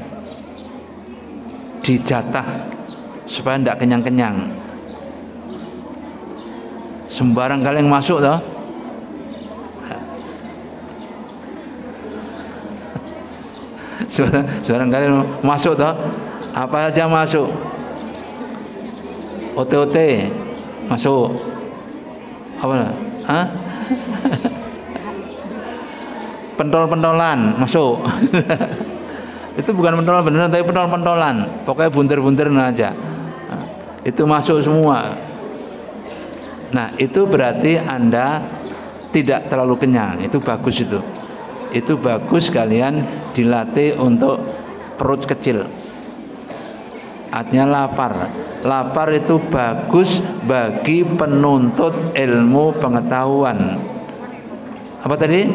S1: dijatah supaya tidak kenyang-kenyang. Sembarang kalian masuk toh. Sembarang kalian masuk toh. Apa aja masuk. OT masuk. Apa? Hah? Pentol-pentolan masuk. Itu bukan pentolan beneran tapi pentol-pentolan. Pokoknya buntir-buntir aja. Itu masuk semua. Nah, itu berarti Anda tidak terlalu kenyang. Itu bagus itu. Itu bagus kalian dilatih untuk perut kecil. Artinya lapar. Lapar itu bagus bagi penuntut ilmu pengetahuan. Apa tadi?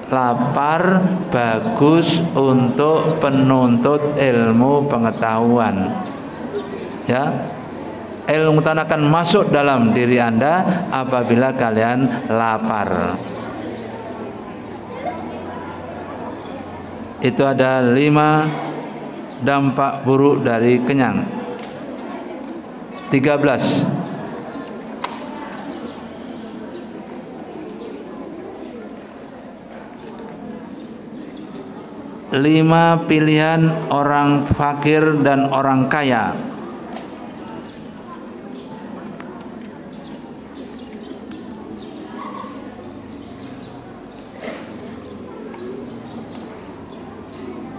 S1: Lapar bagus untuk penuntut ilmu pengetahuan. Ya. Ilmu pengetahuan akan masuk dalam diri Anda apabila kalian lapar. Itu ada 5 dampak buruk dari kenyang. 13. Lima pilihan orang fakir dan orang kaya.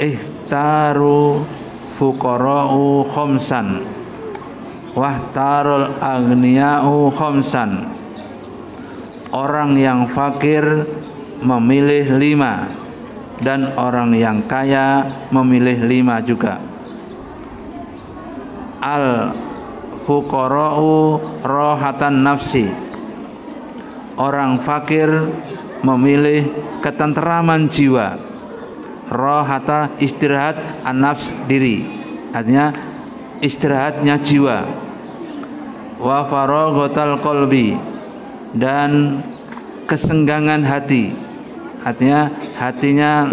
S1: Ihtaru fuqara'u khamsan wahtarul aghniya'u khamsan. Orang yang fakir memilih 5 dan orang yang kaya memilih 5 juga. Al fuqara'u rohatan nafsi. Orang fakir memilih ketenteraman jiwa. Rohata istirahat an-nafs diri, artinya istirahatnya jiwa. Wa faraghatal qalbi, dan kesenggangan hati, artinya hatinya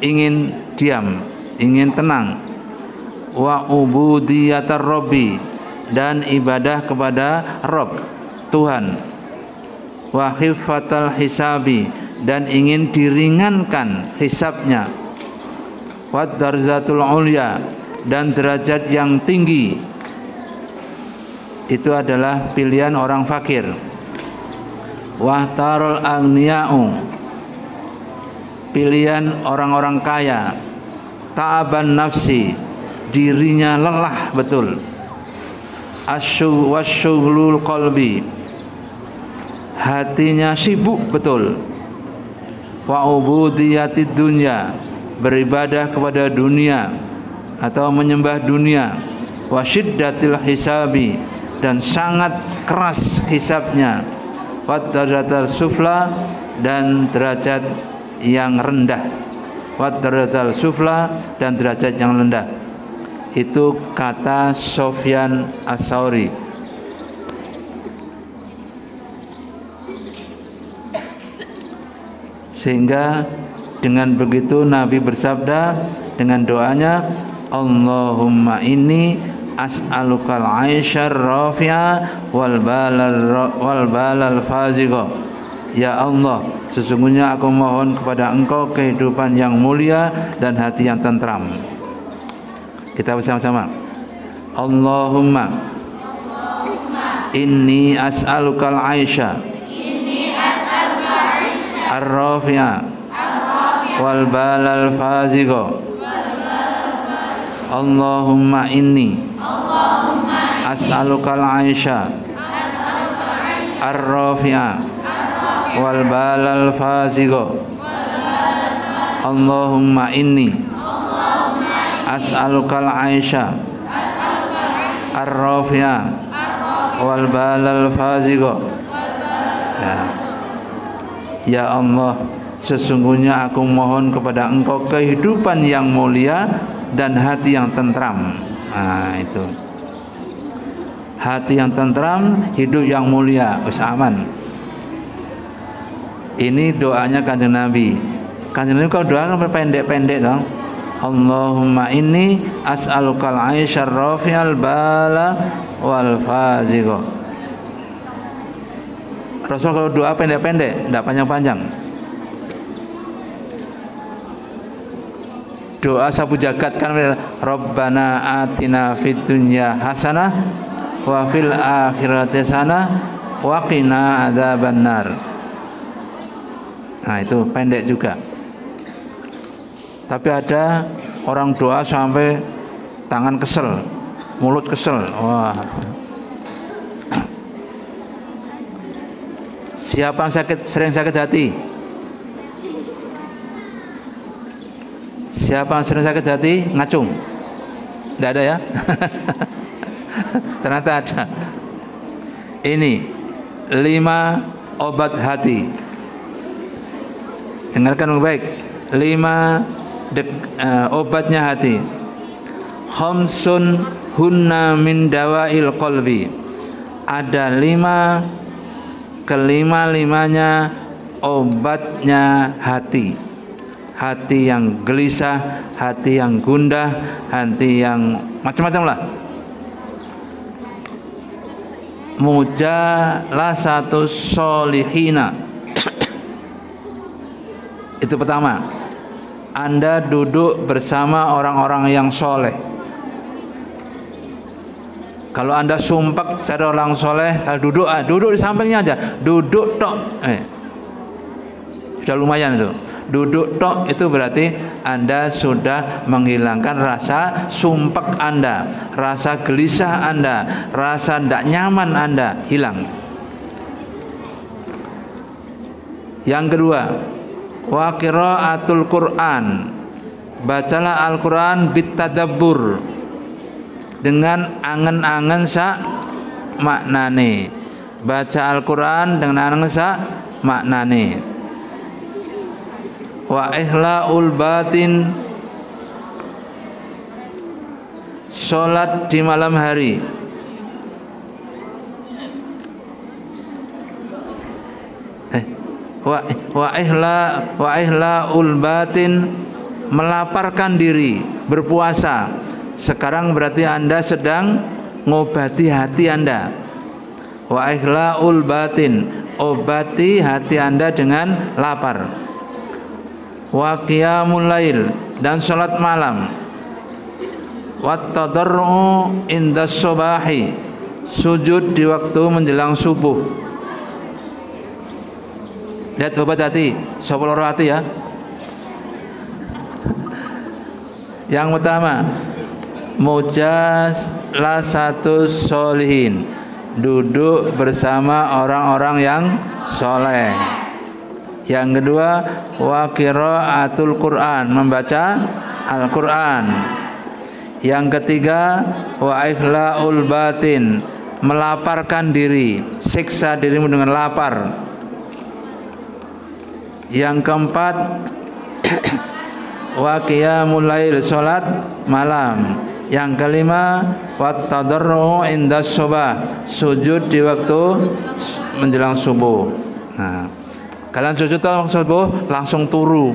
S1: ingin diam, ingin tenang. Wa ubudiyatar Rabbi, dan ibadah kepada Rabb, Tuhan. Wa khiffatal hisabi, dan ingin diringankan hisabnya. Wa darzatul ulya, dan derajat yang tinggi. Itu adalah pilihan orang fakir. Wa tarul aghniya'u, pilihan orang-orang kaya. Ta'aban nafsi, dirinya lelah betul. Wasyughlul qalbi, hatinya sibuk betul. Wa ubudiyatid dunya, beribadah kepada dunia atau menyembah dunia. Wa syiddatil hisabi, dan sangat keras hisabnya. Wa darajatul sufla, dan derajat yang rendah. Wa darajatul sufla, dan derajat yang rendah. Itu kata Sufyan Ats-Tsauri. Sehingga dengan begitu Nabi bersabda dengan doanya, Allahumma inni as'alukal aisyar rafi'ah wal balal fazigha. Ya Allah, sesungguhnya aku mohon kepada Engkau kehidupan yang mulia dan hati yang tentram. Kita bersama-sama. Allahumma inni as'alukal aisha ar-rafi'a wal balal fazigha. Allahumma inni as'alukal aisha ar-rafi'a wal balal fazigha. Allahumma inni as'alukal aisha ar-rafi'a wal balal fazigha. Ya Allah, sesungguhnya aku mohon kepada Engkau kehidupan yang mulia dan hati yang tentram. Nah, itu. Hati yang tentram, hidup yang mulia, aman. Ini doanya Kanjeng Nabi. Kanjeng Nabi kalau doa kan pendek-pendek dong. Allahumma inni as'alukal aisyar rafi'al bala wal fazigha. Rasul kalau doa pendek-pendek, tidak panjang-panjang. Doa sapu jagat kan, Rabbana atina fid dunya hasanah wa fil akhirati hasanah wa qina adzabannar. Nah, itu pendek juga. Tapi ada orang doa sampai tangan kesel, mulut kesel. Wah. Siapa yang sering sakit hati? Siapa yang sering sakit hati? Ngacung. Tidak ada ya? Ternyata ada. Ini 5 obat hati. Dengarkan baik. 5 obatnya hati. Khamsun hunna min dawail qalbi. Ada 5, kelima-limanya obatnya hati. Hati yang gelisah, hati yang gundah, hati yang macam-macam lah. Mujalasatus solihina. Itu pertama. Anda duduk bersama orang-orang yang soleh. Kalau Anda sumpek saya orang soleh, kalau duduk di sampingnya aja, duduk tok, sudah lumayan itu. Duduk tok itu berarti Anda sudah menghilangkan rasa sumpek Anda, rasa gelisah Anda, rasa tidak nyaman Anda hilang. Yang kedua, wa qiraatul Quran. Bacalah Al-Quran bitadabbur, dengan angen-angen sak maknane. Baca Al-Quran dengan angen sak maknane. Wa ihlaul batin. Salat di malam hari. wa ihlaul batin, melaparkan diri, berpuasa. Sekarang berarti Anda sedang ngobati hati Anda. Wa ihlaul batin, obati hati Anda dengan lapar. Wa qiyamul lail, dan salat malam. Wa tadarru indas subahi, sujud di waktu menjelang subuh. Lihat obat hati, sapa loro hati ya. Yang pertama, mujalasatus sholihin, duduk bersama orang-orang yang soleh. Yang kedua, wa qiraatul Quran, membaca Al-Quran. Yang ketiga, wa ikhlaul batin, melaparkan diri, siksa dirimu dengan lapar. Yang keempat, wa qiyamul lail, salat malam. Yang kelima, wa tadarru indas subah, sujud di waktu menjelang subuh. Nah, kalian sujud subuh langsung turu.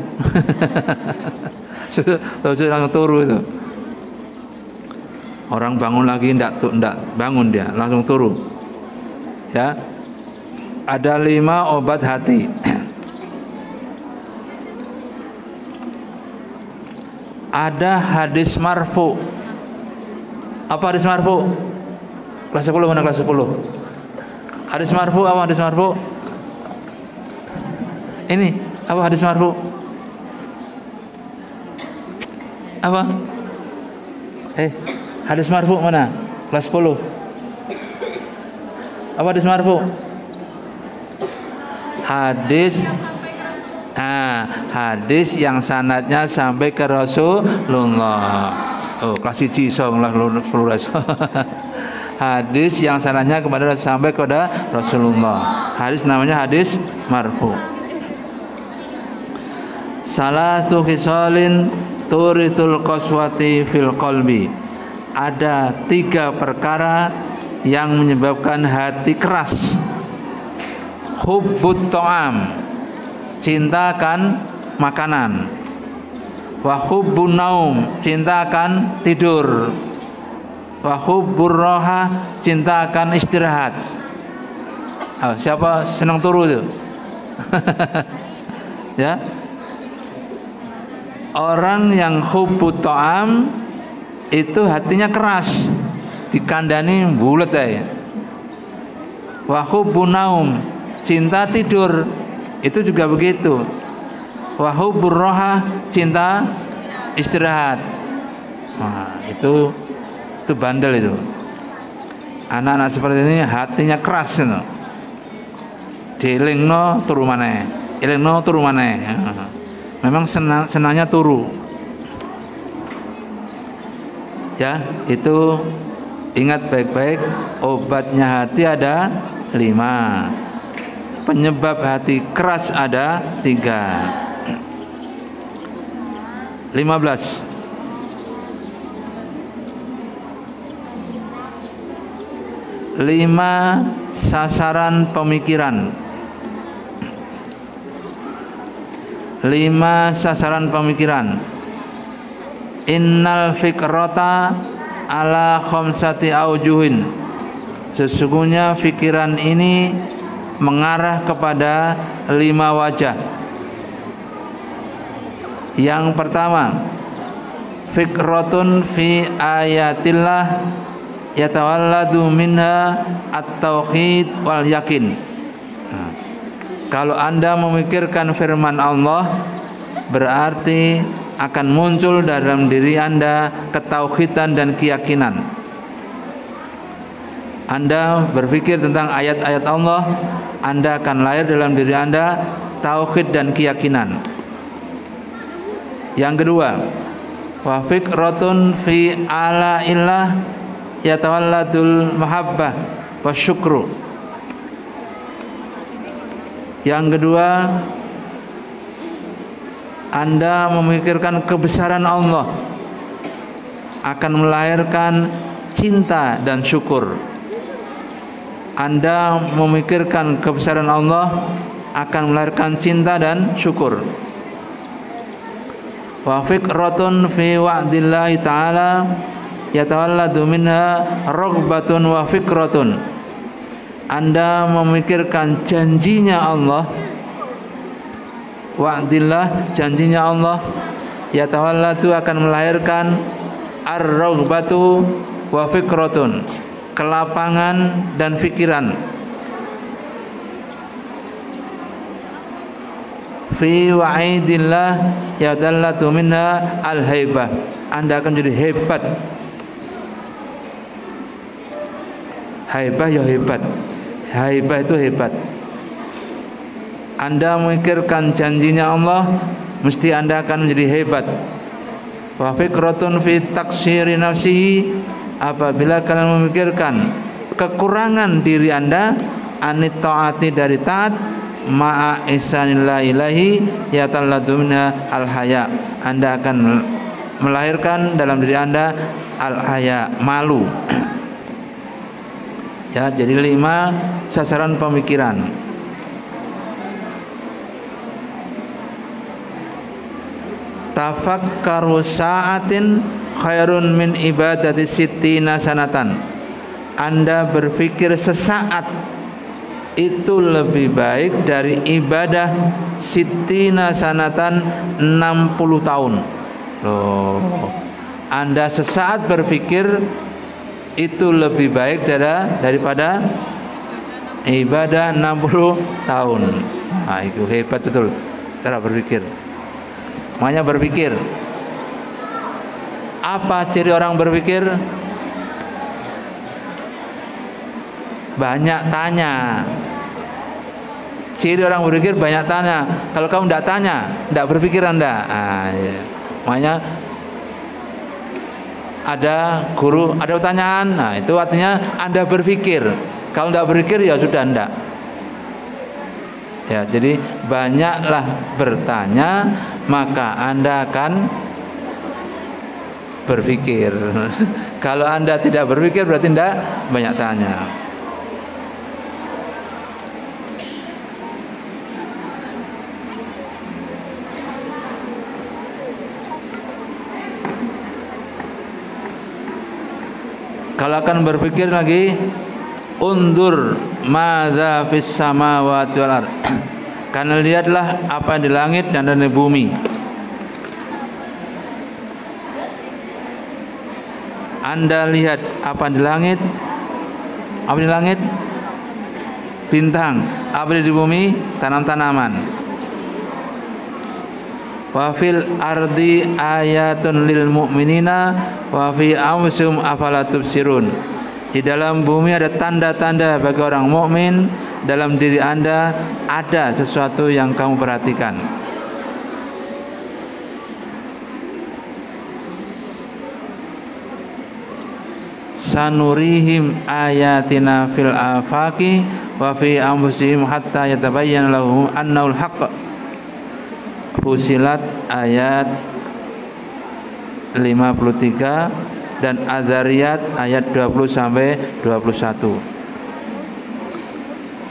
S1: Sujud langsung turu itu. Orang bangun lagi ndak bangun, dia langsung turu. Ya. Ada 5 obat hati. Ada hadis marfu. Apa hadis marfu? Kelas 10 mana kelas 10? Hadis marfu apa hadis marfu? Ini apa hadis marfu? Apa? Hadis marfu mana? Kelas 10. Apa hadis marfu? Hadis yang sanadnya sampai ke Rasulullah. Oh, kelas 1 flores. Hadis yang sanadnya sampai kepada Rasulullah. Hadis namanya hadis marfu. Salatu khisalin turithul qaswati fil qalbi. Ada 3 perkara yang menyebabkan hati keras. Hubbut ta'am, cinta akan makanan. Wa hubbun naum, cinta akan tidur. Wa hubbur roha, cinta akan istirahat. Siapa senang turu itu? Ya. Orang yang hubbut ta'am itu hatinya keras, dikandani bulet ya. Wa hubbun naum, cinta tidur, itu juga begitu. Wa hubbur roha, cinta istirahat. Nah, itu bandel itu. Anak-anak seperti ini hatinya keras itu. Dielingno turu maneh, elingno turu maneh. Memang senangnya turu. Ya, itu ingat baik-baik, obatnya hati ada 5. Penyebab hati keras ada 3. 15. Lima sasaran pemikiran. 5 sasaran pemikiran. Innal fikrata ala khamsati aujuhin. Sesungguhnya fikiran ini mengarah kepada 5 wajah. Yang pertama, fikratun fi ayatillah yatawalladu minha at-tauhid wal yakin. Kalau Anda memikirkan firman Allah, berarti akan muncul dalam diri Anda ketauhidan dan keyakinan. Anda berpikir tentang ayat-ayat Allah, Anda akan lahir dalam diri Anda tauhid dan keyakinan. Yang kedua, wa fikratun fi ala illah yatawalladul mahabbah wa syukru. Yang kedua, Anda memikirkan kebesaran Allah, akan melahirkan cinta dan syukur. Anda memikirkan kebesaran Allah, akan melahirkan cinta dan syukur. Wa fikratun fi wa'dillahi ta'ala yatawalladu minha raghbatun wa fikratun. Anda memikirkan janjinya Allah, wa'dillah, janjinya Allah, yatawalladu akan melahirkan ar-raghbatu wa fikratun, kelapangan dan pikiran. Fi wa'idillah yadallatu minha al-haibah. Anda akan jadi hebat. Haibah ya hebat. Haibah itu hebat. Anda memikirkan janjinya Allah, mesti Anda akan menjadi hebat. Wa fikratun fi taksiri nafsihi, apabila kalian memikirkan kekurangan diri Anda, anit taati dari taat, ma'a ihsanillahi ilahi yatalladu minha al-haya. Anda akan melahirkan dalam diri Anda al-haya, malu. Ya, jadi 5 sasaran pemikiran. Tafakkaru sa'atin khairun min ibadati sittina sanatan. Anda berpikir sesaat itu lebih baik dari ibadah sittina sanatan 60 tahun. Loh, Anda sesaat berpikir itu lebih baik daripada ibadah 60 tahun. Nah, itu hebat betul cara berpikir. Makanya berpikir. Apa ciri orang berpikir? Banyak tanya. Ciri orang berpikir banyak tanya. Kalau kamu tidak tanya, tidak berpikir Anda. Ya. Makanya ada guru, ada pertanyaan. Nah, itu artinya Anda berpikir. Kalau tidak berpikir ya sudah Anda. Ya, jadi banyaklah bertanya, maka Anda akan berpikir. Kalau Anda tidak berpikir berarti tidak banyak tanya. Kalau akan berpikir lagi, undur madza fis samawati wal ard. Karena lihatlah apa di langit dan di bumi. Anda lihat apa di langit? Apa di langit? Bintang. Apa di bumi? Tanam-tanaman. Wa fil ardi ayatun lil mu'minina wa fi anfusihim afala tubsirun. Di dalam bumi ada tanda-tanda bagi orang mukmin, dalam diri Anda ada sesuatu yang kamu perhatikan. Sanurihim ayatina fil afaqi wa fi anfusihim hatta yatabayyana lahum annahul haqq. Fusilat ayat 53 dan Adzariyat ayat 20 sampai 21.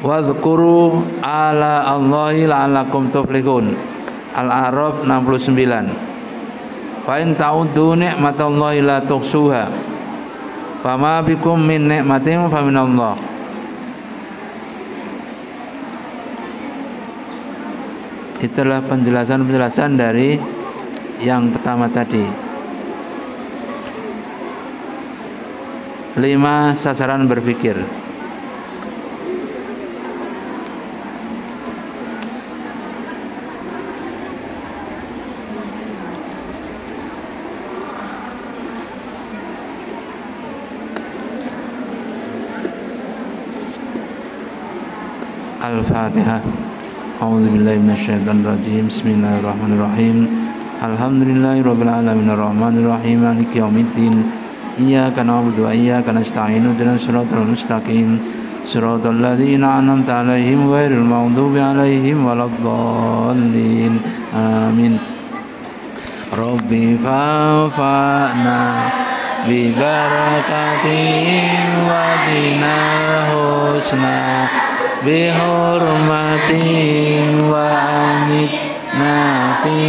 S1: Wadhkuru ala Allahi la'allakum tuflihun. Al-A'raf 69. Fa in ta'uddu ni'matallahi la tuhsuha. Fama bikum min ni'matin fa minallah. Itulah penjelasan-penjelasan dari yang pertama tadi. 5 sasaran berpikir. Al-Fatihah. A'udzubillahi minasyaitonir rajim. Bismillahirrahmanirrahim. Alhamdulillahirabbil alamin arrahmanir rahim maliki yaumiddin. Iyyaka na'budu wa iyyaka nasta'in. Ihdinas siratal mustaqim. Siratal ladzina an'amta 'alaihim ghairil maghdubi 'alaihim waladdallin. Amin. Rabbi fa'fa'na bi barakatihim wa dinal husna bihurmatin wa amitna fi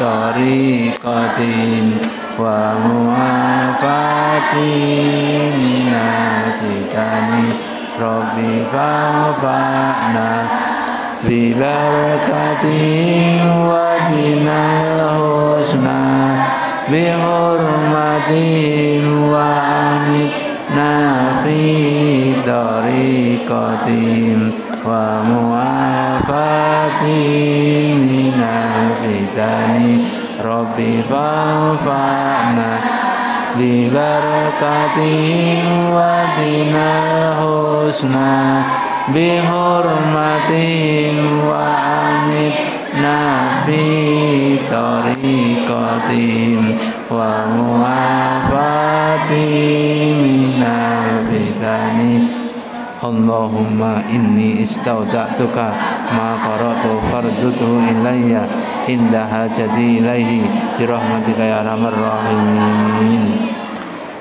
S1: tariqatin wa mu'afatin minafitani Rabbi fa'fa'na bi barakatihim wa dinal husna bi hurmatihim wa amitna fi tariqatihim wa mu'afatihim minal fitani Rabbi fa'fa'na bi barakatihim wa dinal husna bi hurmatihim wa amitna fi tariqatihim wa mu'afatihim minal fitani Allahumma inni istauda'tuka ma qara'tu fardutuhu ilayya inda hajati ilaihi birahmatika ya arhamar rahimin.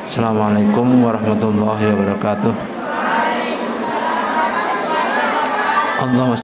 S1: Assalamualaikum warahmatullahi wabarakatuh. Allah